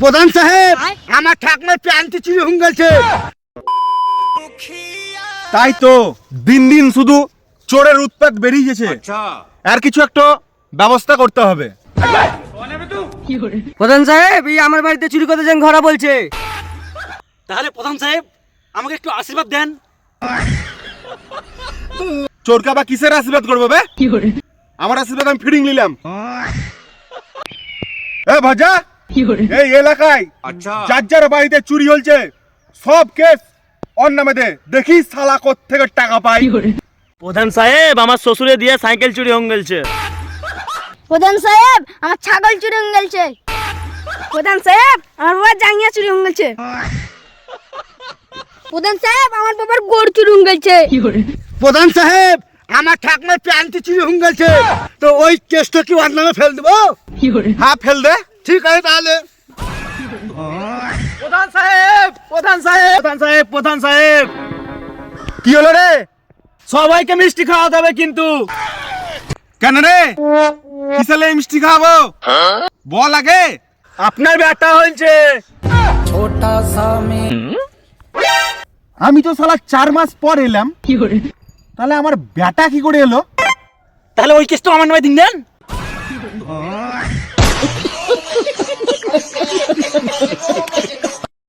প্রধান সাহেব আমার ঠাকুমার প্যান্টি চুরি হয়ে গেছে। তাই তো দিন দিন শুধু চোরের উৎপাত বেরিয়ে গেছে। আর কিছু একটা ব্যবস্থা করতে হবে। প্রধান সাহেব এই আমার বাড়িতে চুরি করতে যান ঘরা বলছে। তাহলে প্রধান সাহেব আমাকে একটু আশীর্বাদ দেন। চোরকা বা কিসের আশীর্বাদ করবো বে? আমার আশীর্বাদ আমি ফিডিং নিলাম। এ ভাজা এই এলাকায় যার যার বাড়িতে চুরি হয়েছে সব কেস ওর নামে দে, দেখি শালা কোত্থেকে টাকা পাই। প্রধান সাহেব আমার শ্বশুরে দিয়ে সাইকেল চুরি হয়ে গেছে। প্রধান সাহেব আমার ছাগল চুরি হয়ে গেছে। প্রধান সাহেব আমার বাবার জাঙ্গিয়া চুরি হয়ে গেছে। প্রধান সাহেব আমার বাবার গরু চুরি হয়ে গেছে। প্রধান সাহেব আমার ঠাকুমার প্যান্টি চুরি হয়ে গেছে। তো ওই কেসটা কি ওর নামে ফেল দেবো? হ্যাঁ ফেল দে। ঠিক আছে তাহলে। প্রধান সাহেব প্রধান সাহেব প্রধান সাহেব প্রধান সাহেব কি হলো রে? সবাইকে মিষ্টি খাওয়াতে হবে কিন্তু। কেন রে? কিসেলে মিষ্টি খাওয়াবো বল আগে। আপনার ব্যাটা হয়েছে। আমি তো শালা 4 মাস পর এলাম, তাহলে আমার ব্যাটা কি করে এলো? তাহলে ওই কেসটা আমার নামে দিন দেন।